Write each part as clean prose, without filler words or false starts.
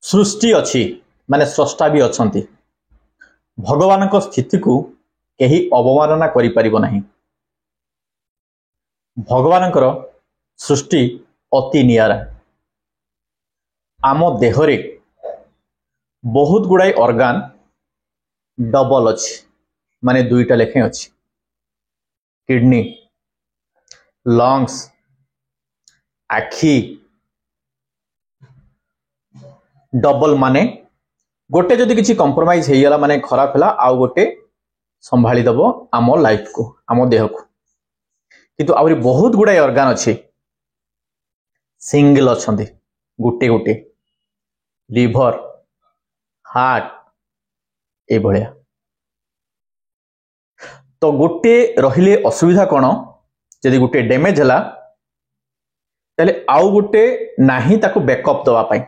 सृष्टि अच्छी माने स्रष्टा भी अच्छी भगवान स्थिति को कहीं अवमानना करि परिबो नहीं। भगवान सृष्टि अति नियारा। आम देहरे बहुत गुड़ाई ऑर्गन डबल अच्छी माने दुईटा लेखे अच्छी किडनी लंग्स आखि डबल माने गोटे जदि किसी कंप्रोमाइज हो गला माने खराब है आउ गोटे संभाली दब आम लाइफ को आम देह को किंतु आउरी बहुत गुड़ाई ऑर्गन अच्छी सिंगल अच्छा गोटे गोटे लिभर हार्ट ए भलिया तो गोटे रहिले असुविधा कौन जदि गोटे डैमेज है ताले आउ गोटे नाही ताको बैकअप दवा पाई।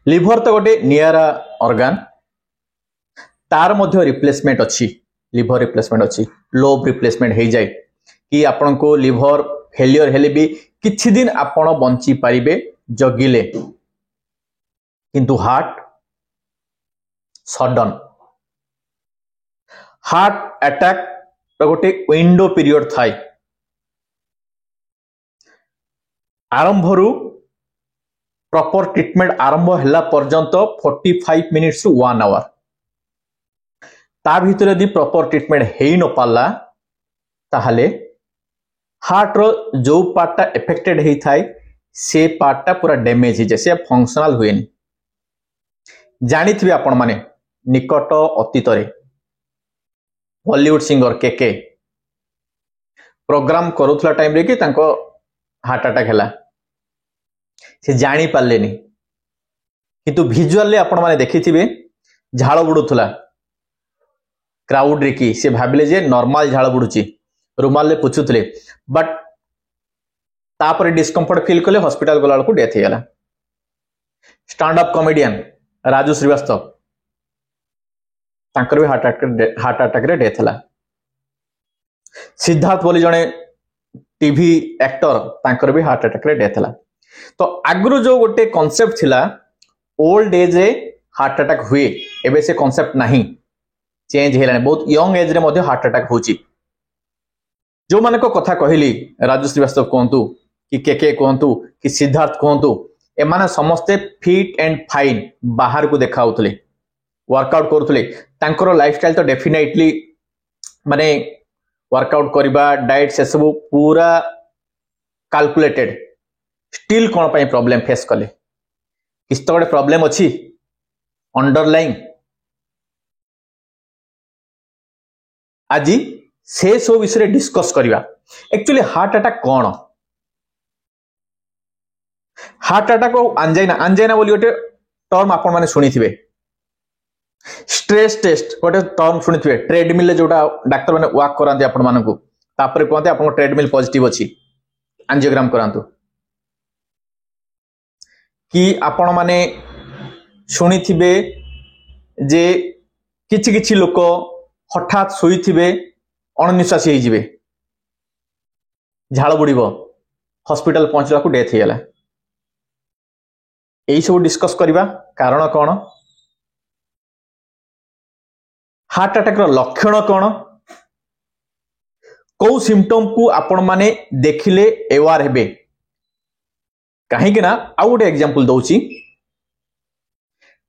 लिभर तो गोटे नियारा ऑर्गन तार मध्य रिप्लेसमेंट अच्छी लिभर रिप्लेसमेंट अच्छी लोब रिप्लेसमेंट हो जाए कि आपण को लिभर फेलियर हेले भी किछि दिन आपण बंची पारिबे जगिले किंतु हार्ट सडन हार्ट अटैक गोटे विंडो पीरियड थाए आरंभरू प्रॉपर ट्रीटमेंट आरंभ हैला पर्यंत 45 मिनिट्स रु 1 आवर ता भीतर यदि प्रॉपर ट्रीटमेंट हेई न पाला ताहले हार्ट रो जो पार्टटा एफेक्टेड हेई थाए से पार्टटा पूरा डैमेज हो जाए से फंक्शनल हुए जानिथिबे आपण माने निकट अतीत रे बॉलीवुड सिंगर केके प्रोग्राम करूथला टाइम रे कि तांको हार्ट अटैक हैला से जानी पारलेनी किंतु विजुअल रे आपण माने देखिथिबे झाळ बुडुथला क्राउड रे कि से भाबिले जे नॉर्मल झाळ बुडुची रुमाल ले पुछुथले बट तापर डिस्कम्फर्ट फील कले हॉस्पिटल गला को डेथ हेगला। Stand up comedian Raju Srivastava तांकर भी हार्ट अटैक रे डेथ हला। सिद्धार्थ बोली जने टीवी एक्टर तांकर भी हार्ट अटैक रे डेथ हला। तो आगु जो गोटे कॉन्सेप्ट थिला ओल्ड एज रे हार्ट अटैक हुए एबे से कॉन्सेप्ट नहीं चेंज हेलाने बहुत यंग एज रे मध्ये हार्ट अटैक होची। जो माने को कथा कहली राजू श्रीवास्तव कहतु कि केके कहतु कि सिद्धार्थ कहतु ए माने समस्ते फिट एंड फाइन बाहर को देखा होतले वर्कआउट करथले तांकर लाइफस्टाइल तो डेफिनेटली माने वर्कआउट करबा डाइट से सब पूरा कैलकुलेटेड स्टिल कौन पाई प्रॉब्लम फेस कले किस तो गोटे प्रॉब्लम अच्छी अंडरलाइन आज से सब विषय डिस्कस करवा। एक्चुअली हार्ट अटैक कौन हार्ट अटैक आंजाइना आंजाइना बोली गोटे टर्म आपण माने सुनिथिबे स्ट्रेस टेस्ट गोटे टर्म सुनिथिबे ट्रेडमिल जोटा डाक्टर माने वॉक करांती आपण मानकू तापरे कहते आपण ट्रेडमिल पॉजिटिव अछि एंजियोग्राम करांतु कि आपण माने सुनिथिबे जे किछि किछि लोक हठात सोईथिबे अणनिश्वासी हो जिवे झाड़ बुड़ीब हॉस्पिटल पहुंचला को डेथ होगला। यही सब डिस्कस करवा कारण कौन हार्ट अटैक रो लक्षण कौन कौ सिम्पटम को आपण माने देखिले एवार हेबे कहीं ना आउ गोटे एग्जांपल दउची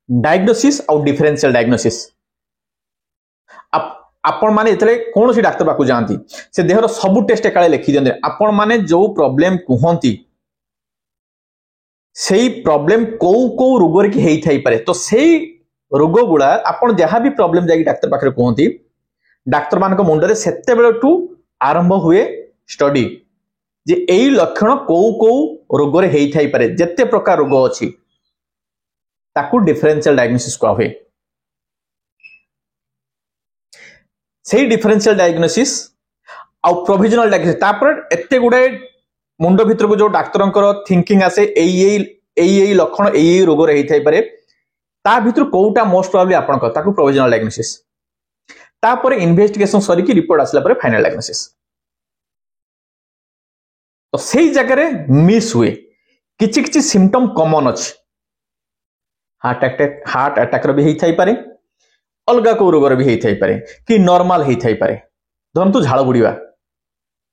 डायग्नोसिस और डिफरेंशियल डायग्नोसिस आपण माने इतले कौन सी डाक्टर पाकु जानती से देहर सबु टेस्ट एकाले लिखि दियंते आपण माने जो प्रॉब्लम कुहंती सेही प्रॉब्लम को रोग रे कि हेई थाई पारे तो सेही रोग गुड़ा आपण जहां भी प्रॉब्लम जाई डाक्टर पाखरे कहंती डाक्टर मान को मुंडरे सेते बेलटू आरंभ हुए स्टडी जे एई लक्षण को रोग रे हेई थाई पारे जत्ते प्रकार रोग अछि ताकू डिफरेंशियल डायग्नोसिस को हुए। सही डिफरेंशियल डायग्नोसिस आ प्रोविजनल डायग्नोसिस तापर एते गुडे मुंड भीतर को जो डाक्टरंकर थिंकिंग आसे एई लक्षण एई रोग रे हेई थाई पारे ता भीतर कोउटा मोस्ट प्रोबब्ली आपण को ताकू प्रोविजनल डायग्नोसिस तापर इन्वेस्टिगेशन सरी की रिपोर्ट आसला पर फाइनल डायग्नोसिस। तो सही जगह रे मिस हुए किछि किछि सिम्पटम कॉमन अछि हार्ट अटैक भी होई पारे अलग को रोगर भी होई पारे कि नॉर्मल होई पारे धरतु झाड़ बुड़ीबा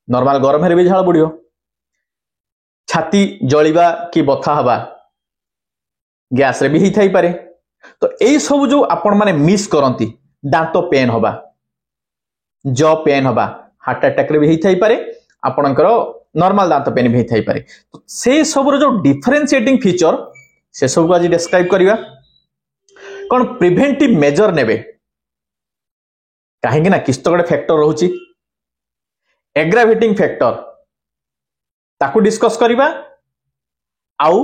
नॉर्मल गरम हेरे भी झाड़ बुड़ियो छाती जलिबा कि बथा हवा गैस रे भी होई पारे तो यही सब जो आपण माने मिस करंती दांत पेन हवा जॉ पेन हवा हार्ट अटैक रे भी होई पारे आपणकर नॉर्मल दांत पेन भी होई पारे तो से सब जो डिफरेंशिएटिंग फीचर से सब को आज डिस्क्राइब करिवा कौन प्रिवेंटिव मेजर नेबे कहीं ना किस तो गोटे फैक्टर रोची एग्रावेटिंग फैक्टर ताकू डिस्कस करिवा आउ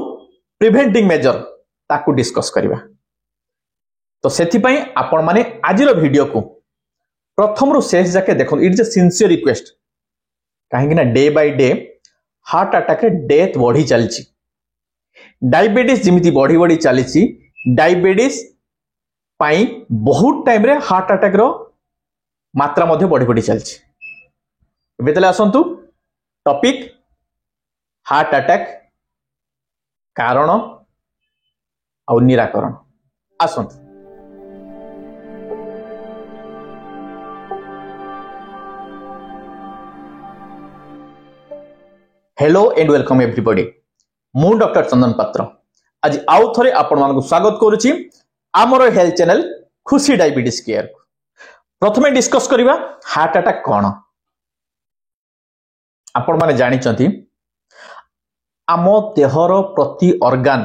प्रिवेंटिंग मेजर ताकू डिस्कस करिवा तो सेथि पई आपण माने आजिर वीडियो को प्रथम रु शेष जाके देखो it is a sincere request कहीं ना day by day heart attack death बढ़ी चलची डायबिटीज जिमिति बढ़ी बढ़ी चली डायबिटीज पाई बहुत टाइम रे हार्ट अटैक रो मात्रा मध्य बढ़ी बढ़ी चलची एबे तले आसंतु टॉपिक हार्ट अटैक कारण और निराकरण आसंतु हेलो एंड वेलकम एवरीबॉडी मु डॉक्टर चंदन पात्र आज आउ थरे आपण मानकु स्वागत करूची आमर हेल्थ चैनल खुशी डायबिटीज केयर प्रथमे डिस्कस करिवा हार्ट अटैक कोन आपण माने जानि चंती आम देहर प्रति ऑर्गन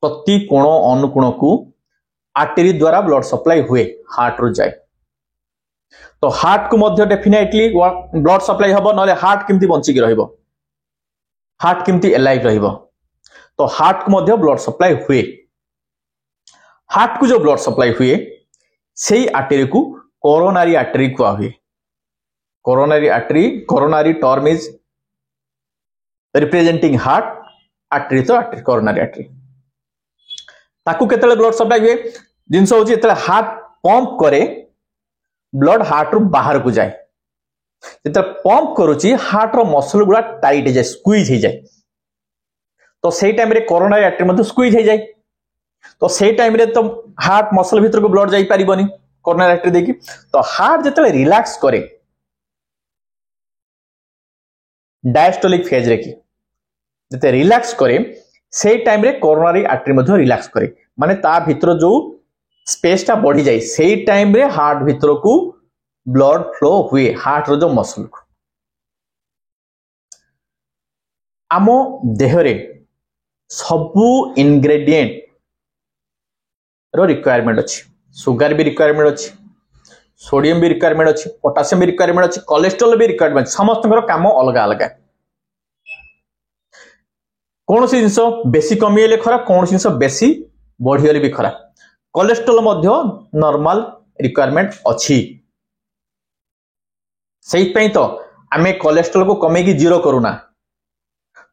प्रति कोण अनुकोण को आर्टरी द्वारा ब्लड सप्लाई हुए हार्ट रो जाए तो हार्ट को मध्य डेफिनेटली ब्लड सप्लाई हबो नले हार्ट केमती बंची के रहइबो हार्ट केमती एलाइव रहिबो तो हार्ट को मध्य ब्लड सप्लाई हुए हार्ट को जो ब्लड सप्लाई हुए सेही आर्टरी को कोरोनरी आर्टरी को हुए coronary term is representing heart artery तो आर्टरी कोरोनरी आर्टरी ताकू केतले ब्लड सप्लाई हुए जिनस होची एतले हार्ट पंप करे ब्लड हार्ट रु बाहर को जाए जिते पंप करूची हार्ट रो मसल गुड़ा टाइट हो जाए स्क्वीज हो जाए तो सेही टाइम रे कोरोनरी आर्टरी मध्य स्क्वीज हो जाए तो सेही टाइम रे तो हार्ट मसल भीतर को ब्लड जाई परिबनी कोरोनरी आर्टरी देखि तो हार्ट जतले रिलैक्स करे डायस्टोलिक फेज रे की जते रिलैक्स करे सेही टाइम रे कोरोनरी आर्टरी मध्य रिलैक्स करे माने ता भीतर जो स्पेस टा बढ़ी जाए सेही टाइम रे हार्ट भीतर को ब्लड फ्लो हुए हार्ट रो जो मसल को आमो देहरे सबु इंग्रेडिएंट रो रिक्वायरमेंट अछि सुगर भी रिक्वायरमेंट अछि सोडियम भी रिक्वायरमेंट अछि पोटासियम भी रिक्वायरमेंट अछि कोलेस्ट्रॉल भी रिक्वायरमेंट समस्त काम अलग अलग कौन सी जिनस बेसी कमी खराब कौन जिनस बेसी बढ़ीगले भी खराब कोलेस्ट्रॉल मध्य नॉर्मल रिक्वायरमेंट अछि सेही तो आमे कोलेस्ट्रॉल को कमे की जीरो करूना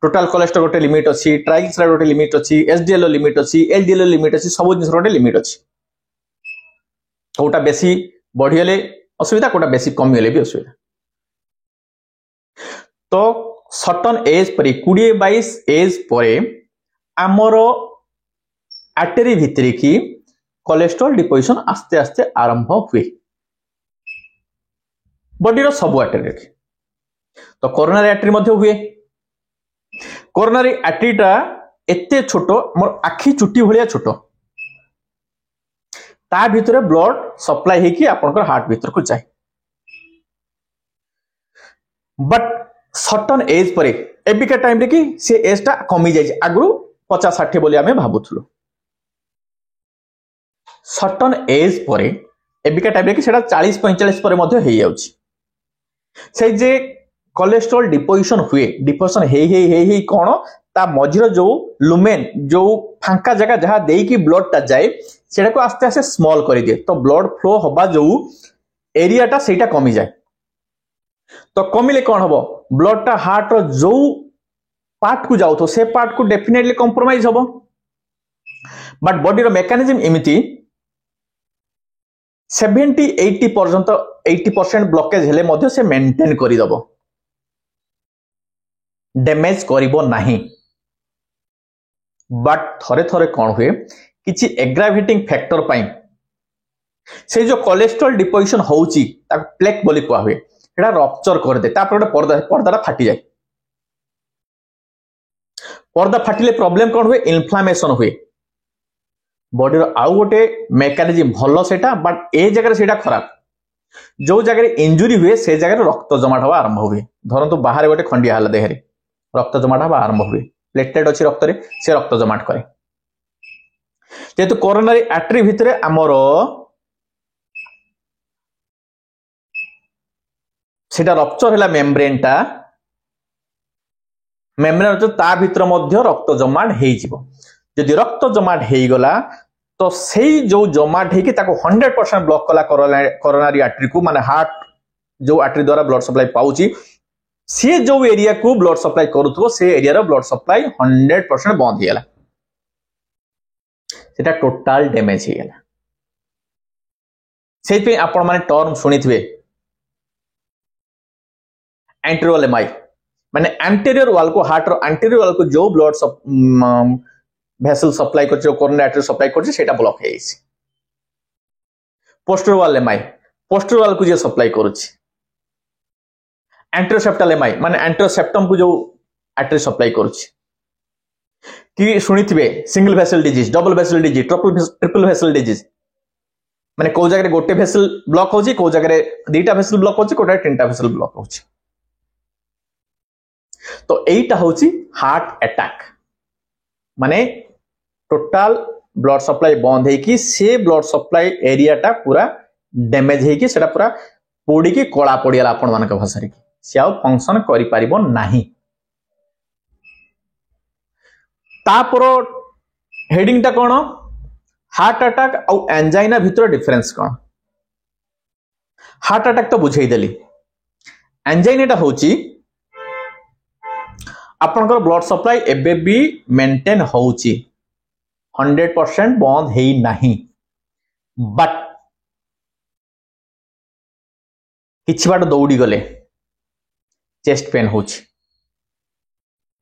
टोटल कोलेस्ट्रॉल गोटे लिमिट अछि ट्राइग्लिसराइड गोटे लिमिट अछि एचडीएल लिमिट अछि एलडीएल लिमिट अछि सब जिनस गोटे लिमिट अछि कोटा बेसी बढ़ीगले असुविधा कोटा बेसी कमीगले भी असुविधा तो certain as per 20-22 as per आमर आर्टरी भितरी की कोलेस्ट्रॉल डिपोजिशन आस्ते आस्ते आरंभ हुए बॉडी रो सब आर्टरी तो कोरोनरी आर्टरी मध्य हुए कोरोनरी आर्टरीटा एते छोटो मोर आखी चुटी भलिया छोटो ता भितरे ब्लड सप्लाई हेकी आपनकर हार्ट भीतर को जाए but certain as per एबिका time रे की से एज टा कमी जाय आगु 50-60 बोली आमे भाबुथुलो सर्टन एज पर एबिका टाइम रे की सेटा 40-45 पर मध्य हेई जाउची से जे कोलेस्ट्रॉल डिपोजिशन हुए डिपोजिशन हे कौन ता मझिर जो लुमेन जो फांका जगह जहां देई की ब्लड टा जाए सेटा को आस्ते आस्ते स्मॉल कर दिए तो ब्लड फ्लो हबा जो एरिया टा सेटा कमी जाए तो कमिले कौन हबो ब्लड टा हार्ट रो जो पार्ट को जाउ तो से पार्ट को डेफिनेटली कंप्रोमाइज हबो बट बॉडी रो मेकानिज्म एमिति 70-80% ब्लॉकेज हेले मध्य से मेंटेन करि दबो डैमेज करिबो नाही बट थरे थरे कौन हुए किछि एग्रावेटिंग फैक्टर पाई से जो कोलेस्ट्रॉल डिपोजिशन होउची ताको प्लेक बोली कुआ हुए एटा रप्चर कर दे तापर पर्दा फाटी जाए पर्दा फाटिले प्रॉब्लम कौन हुए इन्फ्लामेशन हुए बॉडी आउ गोटे मेकानिज्म भलो सेटा बट ए जगह सेटा खराब जो जगह इंजुरी हुए से जगह रक्त जमाट हवा आरंभ हुए धरंतु बाहर गोटे खंडिया हला देहरे रक्त जमाट हवा आरंभ हुए प्लेटलेट अच्छी रक्त रे से रक्त जमाट करे जेतु कोरोनरी आर्टरी भितरे आमर सेटा रप्चर हैला मेम्ब्रेन ता भितर मध्य रक्त जमाट हेई जिवो जदि रक्त जमाट हेई गला तो सही जो जमाट हेकी ताको 100% ब्लॉक कला कोरोनरी आर्टरी को माने हार्ट जो आर्टरी द्वारा ब्लड सप्लाई पाउची से जो एरिया को ब्लड सप्लाई करूथबो से एरिया रो ब्लड सप्लाई 100% बंद हेला सेटा टोटल डैमेज हेला सेहि पे आपण माने टर्म सुनिथिबे एंटेरियर एमआई माने एंटेरियर वॉल को हार्ट रो एंटेरियर वॉल को जो ब्लड भेसल सप्लाई कर कोरोनरी आर्टरी सप्लाई कर सेटा ब्लॉक है poster wall MI poster wall को जो सप्लाई करुच्ची एंटेरोसेप्टल एमआई माने एंटेरोसेप्टम को जो आर्टरी सप्लाई करुच्ची कि सुनिथिबे single vessel disease double vessel disease triple vessel disease माने को जगह गोटे भेसल ब्लॉक होची को जगह दुईटा भेसल ब्लॉक होची कोटा तीनटा भेसल ब्लॉक होची तो एटा होची हार्ट अटैक माने टोटल ब्लड सप्लाई बंद है कि से ब्लड सप्लाई एरिया टा पूरा डैमेज है कि सेटा पूरा पोड़ी की कला पड़ियाला आपण मानक भाषा रे से आउ फंक्शन करि परिबो नाही तापर हेडिंग टा कोन हार्ट अटैक और एंजाइना भितर डिफरेंस कोन हार्ट अटैक तो बुझाई देली एंजाइना टा होची आपनकर ब्लड सप्लाई एबे भी मेंटेन होउची 100% बंद है नहीं बट किछि बाट दौड़ी गले चेस्ट पेन होची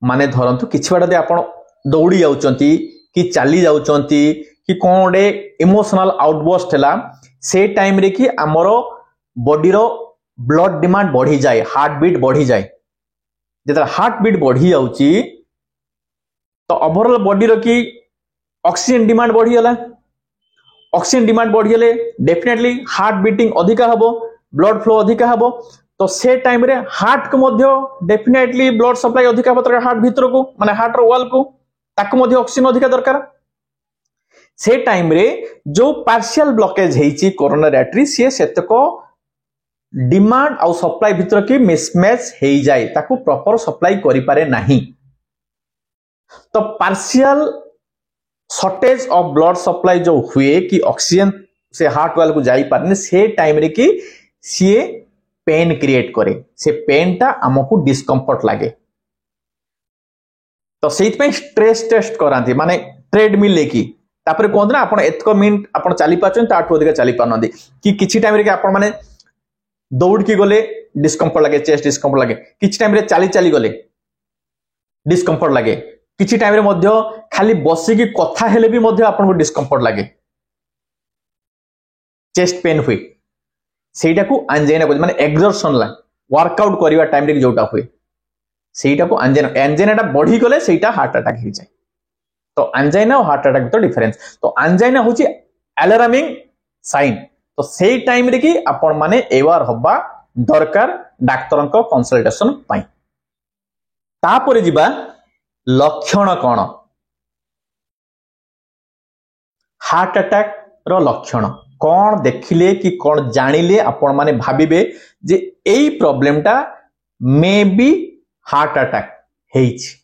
माने धरंतु किछि बाट दे आपण दौड़ी जाउचंती कि चाली जाउचंती कि कोडे इमोशनल आउटबर्स्ट हला से टाइम रे कि हमरो बॉडी रो ब्लड डिमांड बढ़ी जाए हार्ट बीट बढ़ी जाए जेता हार्ट बीट बढ़ी जाउची तो ओवरऑल बॉडी रो की ऑक्सीजन डिमांड बढ़ी गला ऑक्सीजन डिमांड बढ़ी गले डेफिनेटली हार्ट बीटिंग अधिका हबो ब्लड फ्लो अधिका हबो तो से टाइम रे हार्ट को मध्य डेफिनेटली ब्लड सप्लाई अधिका हबो तो हार्ट भीतर को माने हार्ट रो वॉल को ताको मध्य ऑक्सीजन अधिका दरकार से टाइम रे जो पार्शियल ब्लॉकेज हेची कोरोनरी आर्टरी से सेतको डिमांड और सप्लाई भीतर की मिसमैच हेई जाए ताको प्रॉपर सप्लाई करि पारे नाही तो partial shortage of blood supply जो हुए कि ऑक्सीजन से हार्ट वाल को जाई पारने से टाइम रे कि सी पेन क्रिएट करे से पेन टा हमको डिस्कम्फर्ट लागे तो सेइत पे स्ट्रेस टेस्ट करांती माने ट्रेडमिल लेकी तापर कोन ना आपण एतको मिनिट आपण चाली पाचन ताठो अधिक चाली पानंदी कि किछि टाइम रे कि आपण माने दौड़ की गले डिस्कम्फर्ट लगे चेस्ट डिस्कम्फर्ट लगे किछि टाइम रे चाली चाली गले डिस्कम्फर्ट लगे किछि टाइम रे मध्य खाली बसी की कथा हेले भी मध्य आपन को डिस्कम्फर्ट लगे चेस्ट पेन हुए सेटा को एंजाइना को माने एक्सर्शन ला वर्कआउट करिवा टाइम रे जोटा हुए सेटा को एंजाइना टा बढ़ी गले सेटा हार्ट अटैक हो जाए तो एंजाइना और हार्ट अटैक तो डिफरेंस तो एंजाइना होची अलार्मिंग साइन तो सेई टाइम रे कि आपण माने एवार हबा दरकार डाक्टर को कंसल्टेशन पाई तापर जिबा लक्षण कौन हार्ट अटैक रो लक्षण कौन देखिले कि कौन जानिले आपण माने भाबिबे जे एई प्रॉब्लम टा मे बी हार्ट अटैक हेइछि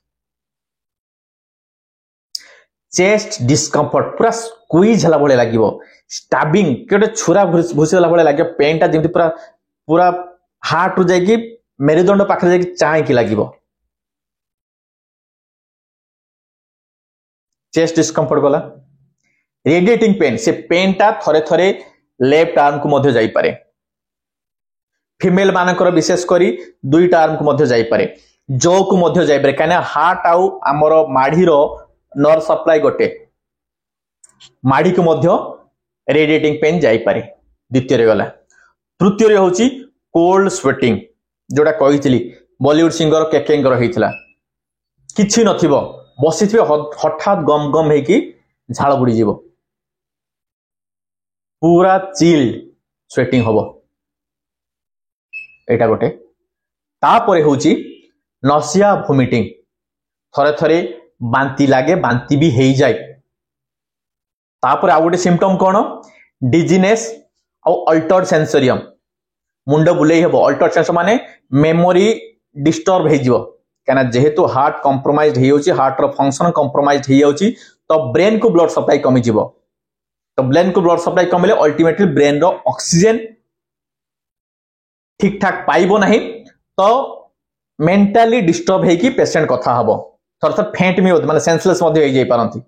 चेस्ट डिस्कम्फर्ट पूरा स्क्वीज हला भले लागिवो स्टाबिंग केटे छुरा घुसीला भले लागिवो पेन टा जेमति पूरा पूरा हार्ट रु जाई कि मेरुदंड पाखरे जाई कि चाय कि लागिवो चेस्ट डिस्कम्फर्ट गला रेडिएटिंग पेन से पेन टा थरे थरे लेफ्ट आर्म को मध्य जाई पारे फीमेल मानकर विशेष करी दुईटा आर्म को मध्य जाई पारे जो को मध्य जाई पारे काना हार्ट आउ हमरो माढी रो नर्व सप्लाई गोटे माड़ी को मध्य रेडिएटिंग पेन जाई पारे द्वितीय रे गला तृतीय रे होची कोल्ड स्वेटिंग जोड़ा कहितली बॉलीवुड सिंगर केकेंगर हेइतला किछि नथिबो बसिथिबे हठात गम गम हेकी झाळ बुडी जीवो पूरा चिल्ड स्वेटिंग होबो एटा गोटे तापरे होची नसिया वोमिटिंग थरे थरे बांती लागे बांती भी हेई जाय तापर आ गोटे सिम्पटम कोन डिजीनेस और अल्टर्ड सेंसोरियम मुंड बुलेई हेबो अल्टर्ड सेंसर माने मेमोरी डिस्टर्ब हे जिवो कना जेहेतु हार्ट कंप्रोमाइज्ड हे होची हार्ट रो फंक्शन कंप्रोमाइज्ड हे होची तो ब्रेन को ब्लड सप्लाई कमी जिवो तो ब्रेन को ब्लड सप्लाई कमिले अल्टीमेटली ब्रेन रो ऑक्सीजन ठीक ठाक पाइबो नहीं तो मेंटली डिस्टर्ब हे की पेशेंट कथा हबो थर थर फेंट मी माने सेंसलेस मध्ये हे जाई पारंती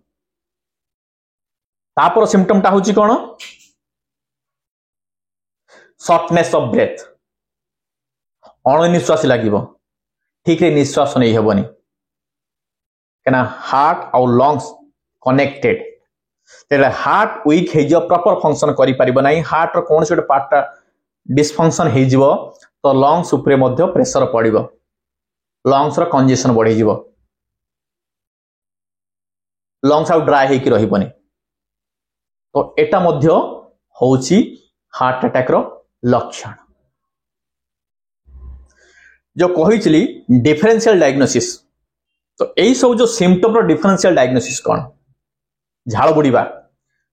तापर सिम्पटम ता होची कोन शॉर्टनेस ऑफ ब्रेथ अनिश्वास लागिबो ठीक रे निश्वास नहीं हेबोनी कना हार्ट और लंग्स कनेक्टेड तेरे हार्ट वीक हे जो प्रॉपर फंक्शन करि परिबो नाही हार्ट रो कोन से पार्टटा डिसफंक्शन हे जिवो तो लंग्स ऊपर मध्ये प्रेशर पड़िबो लंग्स रो कंजेशन बढ़ी जिवो लंग्स आउ ड्राई हे की रहिबोनी तो एटा मध्ये होउची हार्ट अटैक रो लक्षण जो कहिचली डिफरेंशियल डायग्नोसिस तो एई सब जो सिम्पटम रो डिफरेंशियल डायग्नोसिस कोन झाळ बुडीबा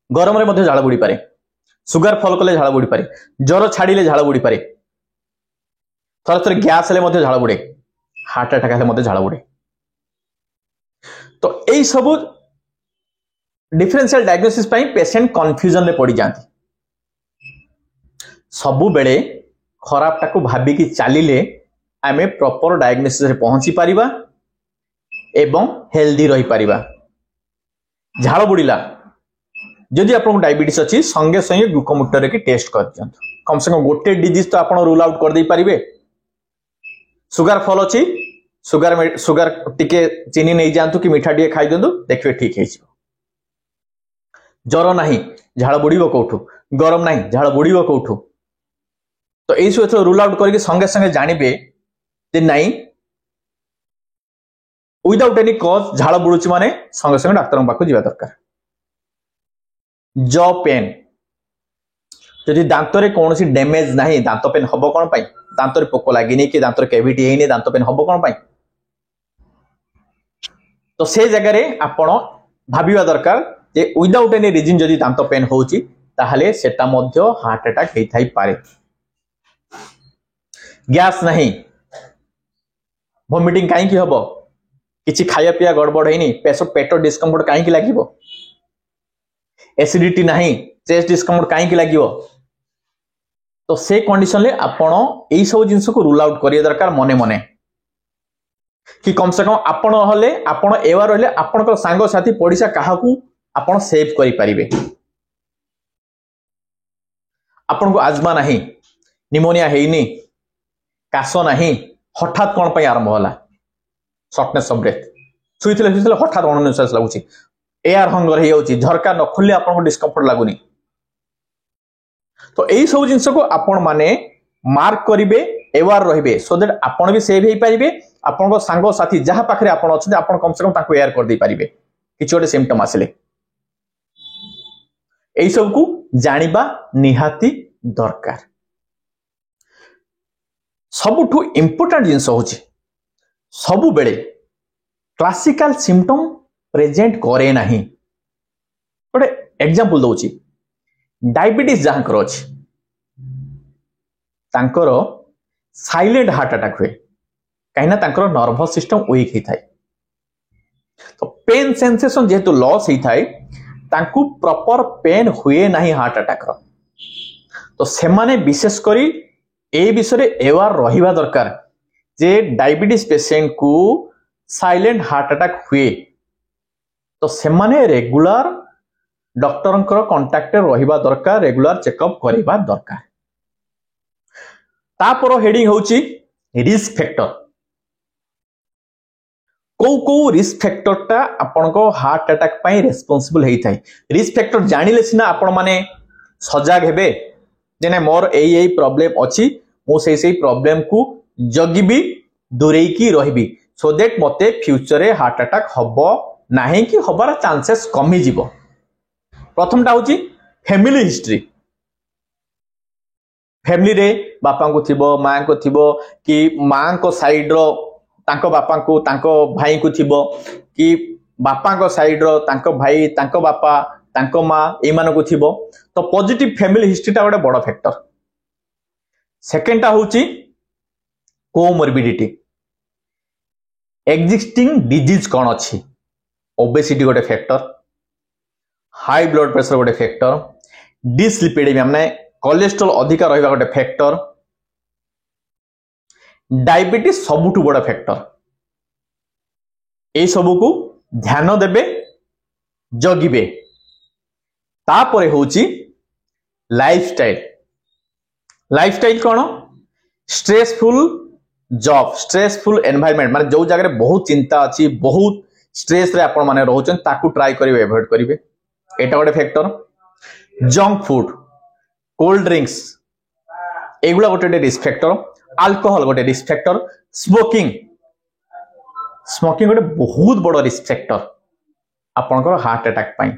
गरम रे मध्ये झाळ बुडी पारे सुगर फॉल कले झाळ बुडी पारे ज्वर छाडीले झाळ बुडी पारे थर थर गैस ले मध्ये झाळ बुडे हार्ट अटैक ले मध्ये झाळ बुडे तो एई सब डिफरेंशियल डायग्नोसिस पई पेशेंट कंफ्यूजन ले पड़ी जांती सबु बेले खराब टाको भाबी की चालिले आमे प्रॉपर डायग्नोसिस रे पहुंची परिबा एवं हेल्दी रही परिबा झाड़ बुड़ीला जदि आपन डायबिटीज अछि संगे संगे ग्लूकोमीटर के टेस्ट कर दियंत कम से कम गोटे डिजीज तो आपन रूल आउट कर दे परिबे सुगर फॉल अछि सुगर टिके चीनी नै जानतु कि मीठा टिके खाइ दंतु देखबे ठीक हे छियो ज्वर नाही झाड़ बुड़ीबो कोठु गरम नाही झाड़ बुड़ीबो कोठु तो एई सब रूल आउट करके संगे संगे जानिबे जे नाही विदाउट एनी कॉज झाड़ बुड़ुची माने संगे संगे डाक्टर पाखु जीवा दरकार जॉ पेन जदि दांत रे कोनोसी डैमेज नाही दांत पेन हबो कोन पई दांत रे पोको लागिनी कि दांत रे कैविटी हेनी दांत पेन हबो कोन पई तो से जगह रे आपण भाबिवा दरकार जे विदाउट एनी रीजन जदि दांत पेन होउची ताहले सेटा मध्य हार्ट अटैक हेई थाई पारे गैस नहीं वोमिटिंग काई की हबो किछि खाया पिया गड़बड़ हेनी पेट डिस्कम्फर्ट काई की लागिवो एसिडिटी नहीं चेस्ट डिस्कम्फर्ट काई की लागिवो तो से कंडीशन ले आपण एई सब जिंस को रूल आउट करिया दरकार मने मने कि कम से कम आपण हले आपण एवा रहले आपण को सांग साथी पडिसा काहाकू आपण सेव करि परिबे आपण को आजमा नहीं निमोनिया हेइनी काश नहीं हठात कौन पर आरंभ होला शॉर्टनेस ऑफ ब्रेथ सुईथिले हठात अनिश्वास लागुची एयर हंगर हे होची झरका न खुले आपन को डिस्कम्फर्ट लागुनी तो एई सब जिंस को आपण माने मार्क करिवे एवार रहिबे सो दैट आपण भी सेव हे पारिबे आपण को सांग साथी जहा पाखरे आपण अछि आपण कम से कम ताको एयर कर दे पारिबे किछ ओटे सिम्पटम आसले एई सब को जानिबा निहाती दरकार सबुठु इंपोर्टेंट जिंस होची सबु बेले क्लासिकल सिम्पटम प्रेजेंट करे नाही गोटे एग्जांपल दउची डायबिटीज जहांकर अछि तांकर साइलेंट हार्ट अटैक हुए कहीं तांकर नर्वस सिस्टम वीक ही थाए तो पेन सेंसेशन जेहेतु लॉस ही थाए तांकु प्रॉपर पेन हुए नहीं हार्ट अटैक रो तो सेमाने विशेष करी ए विषय एवार रहिबा दरकार जे डायबिटीज पेशेंट को साइलेंट हार्ट अटैक हुए तो सेमाने रेगुलर डॉक्टर कांटेक्ट रहिबा दरकार रेगुलर चेकअप करिबा दरकार तापर हेडिंग होची रिस्क फैक्टर को रिस्क फैक्टरटा आपनको हार्ट अटैक पाई रेस्पोंसिबल हेई थाई रिस्क फैक्टर जानिले सिना आपण माने सजाग हेबे जे ना मोर एई प्रॉब्लम अछि मो से प्रॉब्लम को जगिबी दूरेई की रहिबी सो दैट मते फ्यूचर रे हार्ट अटैक हबो नाही कि हबार चांसेस कमी जीवो प्रथमटा होची फैमिली हिस्ट्री फैमिली रे बापा को थिबो मां को थिबो कि मां को साइड रो तांको बापा को तांको भाई को थिबो कि बापा को साइड रो तांको भाई तांको बापा तांको मां ए मान को थिबो तो पॉजिटिव फैमिली हिस्ट्री टा गोटे बड़ फैक्टर सेकेंड टा होची कोमोर्बिडिटी एक्जिस्टिंग डिजीज कौन अच्छी ओबेसिटी गोटे फैक्टर हाई ब्लड प्रेशर गोटे फैक्टर डिस्लिपिडेमिया माने कोलेस्ट्रोल अधिका रहिबा गोटे फैक्टर डायबिटीज सबुठु बड़ फैक्टर ए सबु को ध्यान देबे जगिबे तापरे होची लाइफस्टाइल कौन स्ट्रेसफुल जॉब स्ट्रेसफुल एनवायरनमेंट माने जो जगह बहुत चिंता अच्छी बहुत स्ट्रेस रे आपण माने रहउछन ताकू ट्राई करिवे एवॉइड करिवे एटा गोटे factor junk food cold drinks एगुला गोटे रिस्क फैक्टर अल्कोहल गोटे रिस्क फैक्टर स्मोकिंग गोटे बहुत बड़ रिस्क फैक्टर आपनकर हार्ट अटैक पाई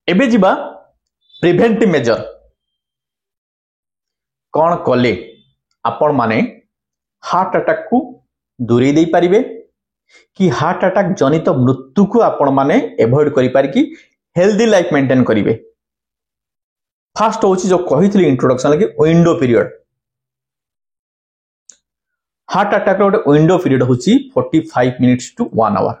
एबे जिबा प्रिवेंटिव मेजर कौन कले आपण माने हार्ट अटैक को दूरी दे पारिबे कि हार्ट अटैक जनित मृत्यु को आपण माने एवॉइड करि पारि कि हेल्दी लाइफ मेंटेन करिवे फास्ट होची जो कहितली इंट्रोडक्शन लगे विंडो पीरियड हार्ट अटैक रो विंडो पीरियड होची 45 मिनिट्स टू 1 आवर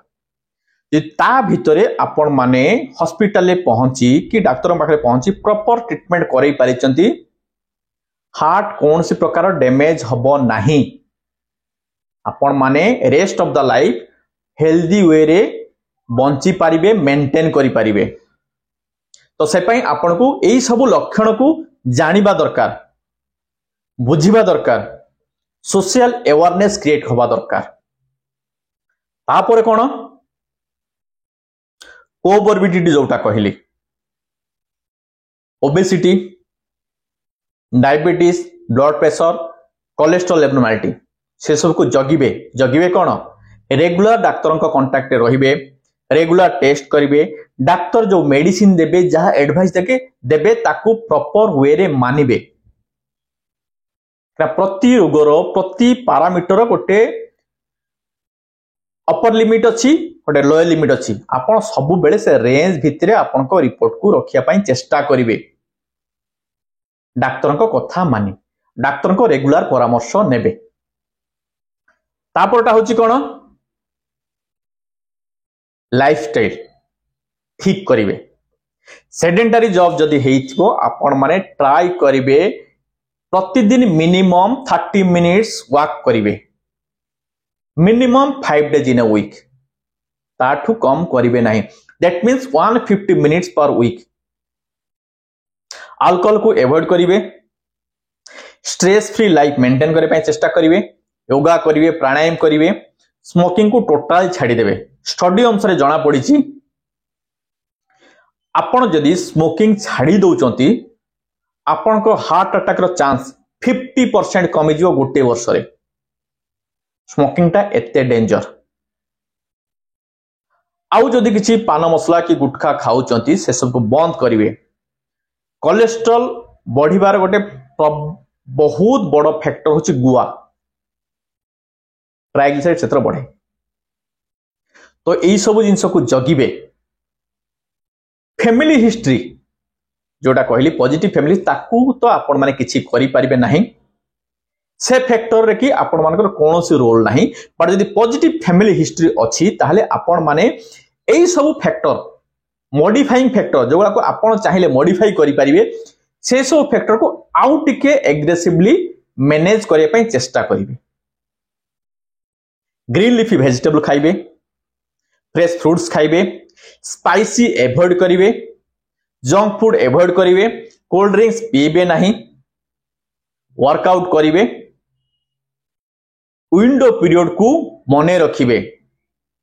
जे ता भितरे आपण माने हॉस्पिटल ले पहुंची कि डॉक्टर पाखरे पहुंची प्रॉपर ट्रीटमेंट करई पारिचंती हार्ट कौन सी प्रकार डैमेज हबो नाही आपण माने rest of the life healthy way रे बंची पारिबे मेंटेन करि पारिबे तो से पई आपण को एई सब लक्षण को जानिबा दरकार बुझिबा दरकार सोशल अवेयरनेस क्रिएट होबा दरकार तापरे कोन कोमोर्बिडिटी जोटा कहली obesity diabetes blood pressure cholesterol abnormality से सब को जगिबे कौन रेगुलर डाक्तर कांटेक्ट रहिबे रेगुलर टेस्ट करिवे डाक्तर जो मेडिसिन देबे जहा एडवाइस देबे ताकू प्रॉपर वे रे मानिबे प्रति रोगर प्रति पैरामीटर गोटे अपर लिमिट अच्छी गोटे लोअर लिमिट अच्छी आपण सब बेले से रेंज भितरे आपण को रिपोर्ट को रखिया पई चेष्टा करिवे डाक्तर को कथा मानी डाक्तर को रेगुलर परामर्श नेबे तापरटा होची कोन लाइफस्टाइल ठीक करिवे सेडेंटरी जॉब जदि हेइथिबो आपण माने ट्राई करिवे प्रतिदिन मिनिमम 30 मिनिट्स वॉक करिवे minimum 5 days in a week ताठू कम करिवे नाही that means 150 minutes per week alcohol को एवॉइड करिवे स्ट्रेस फ्री लाइफ मेंटेन करे पय चेष्टा करिवे योगा करिवे प्राणायाम करिवे स्मोकिंग को टोटल छाड़ी देबे स्टडी अनुसार जणा पड़िछि आपण जदि स्मोकिंग छाड़ी दउचंती आपण को हार्ट अटैक रो चांस 50% कमी जिवो गोटे वर्ष रे स्मोकिंग टा एते डेंजर आउ जदि किछि पान मसला की गुटखा खाउचंती से सब को बंद करिवे कोलेस्ट्रॉल बढ़िबार गोटे बहुत बड़ फैक्टर होची गुआ ट्राइग्लिसराइड क्षेत्र बढ़े तो यही सब जिनस को जगिबे फैमिली हिस्ट्री जोटा कहली पॉजिटिव फैमिली ताकू तो आपण माने किछि करि परिबे नाही से फैक्टर रे कि आपण मानकर कोनोसी रोल नाही बट यदि पॉजिटिव फैमिली हिस्ट्री अछि ताहले आपण माने एई सब फैक्टर मॉडिफाइंग फैक्टर जोगला को आपण चाहिले मॉडिफाई करि परिबे से सब फैक्टर को आउ टिके एग्रेसिवली मैनेज करिया पई चेष्टा करिवे ग्रीन लीफी वेजिटेबल खाइबे फ्रेश फ्रूट्स खाइबे स्पाइसी एवॉइड करिवे जंक फूड एवॉइड करिवे कोल्ड ड्रिंक्स पीबे नाही वर्कआउट करिवे विंडो पीरियड को मने रखिबे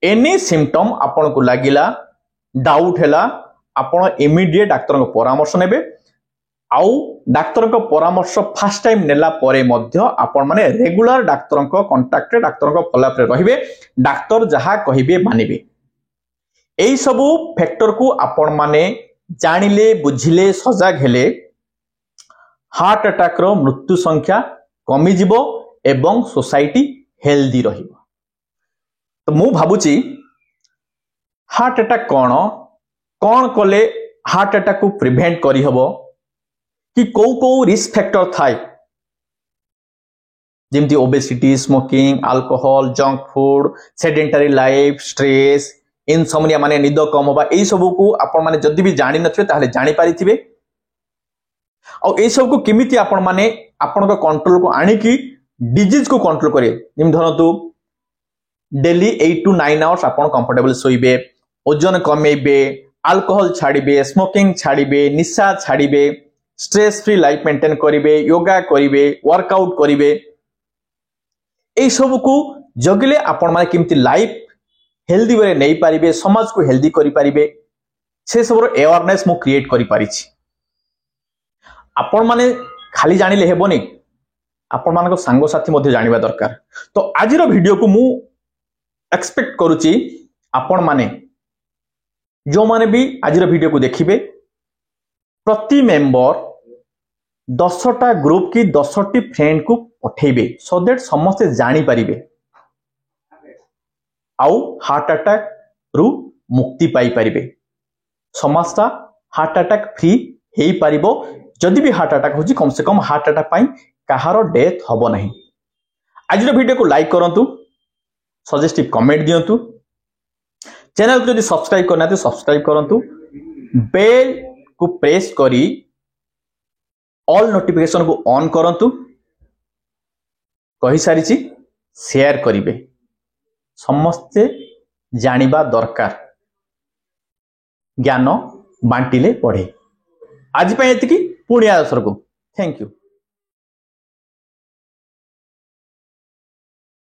एनी सिम्पटम आपन को लागिला डाउट हैला आपण इमीडिएट डाक्टर को परामर्श नेबे आउ डाक्टर को परामर्श फर्स्ट टाइम नेला परे मध्य आपण माने रेगुलर डाक्टर को कांटेक्ट डाक्टर को फॉलोअप रे रहिबे डाक्टर जहा कहिबे मानिबे एई सबु फैक्टर को आपण माने जानिले बुझिले सजग हेले हार्ट अटैक रो मृत्यु संख्या कमी जिवो एवं सोसाइटी हेल्दी रहिबो। तो मु भाबुची हार्ट अटैक कौन कले हार्ट अटैक को प्रिवेंट करी हबो कि को रिस्क फैक्टर थाए जेमती obesity smoking alcohol junk food sedentary life stress insomnia माने निद कम होबा एई सब को आपण माने जदी भी जानि नथिबे ताहले जानि पारिथिबे और एई सब को किमिति आपण माने आपण को कंट्रोल को आनी की डिजीज को कंट्रोल करे जेम धरतु डेली 8 to 9 आवर्स आपण कंफर्टेबल सोइबे ओजन कमेबे अल्कोहल छाड़िबे स्मोकिंग छाड़िबे निशा छाड़िबे स्ट्रेस फ्री लाइफ मेंटेन करिवे योगा करिवे वर्कआउट करिवे एई सब को जगले आपण माने किमती लाइफ हेल्दी वे नहीं पारिबे समाज को हेल्दी करि पारिबे से सब अवेयरनेस मु क्रिएट करि पारिछि आपण माने खाली जानिले हेबोनी आपण मानको सांगो साथी मध्ये जानिबा दरकार। तो आजिरो वीडियो को मु एक्सपेक्ट करूची आपण माने जो माने भी आजिरो वीडियो को देखिबे प्रति मेंबर 10टा ग्रुप की 10टी फ्रेंड को पठेबे सो दैट समस्त जानि पारिबे आउ हार्ट अटैक रु मुक्ति पाई पारिबे समस्ता हार्ट अटैक फ्री हेई पारिबो जदि भी हार्ट अटैक होची कम से कम हार्ट अटैक पाई कहारो डेथ हबो नहीं। आज वीडियो को लाइक करंतु सजेस्टिव कमेंट दियंतु चैनल को जदि सब्सक्राइब करना तो सब्सक्राइब करंतु बेल को प्रेस करी ऑल नोटिफिकेशन को ऑन करंतु कहि सारिछि शेयर करिवे समस्ते जानिबा दरकार ज्ञान बांटिले पढ़े आज पे एतिकी पुणी आसर को थैंक यू।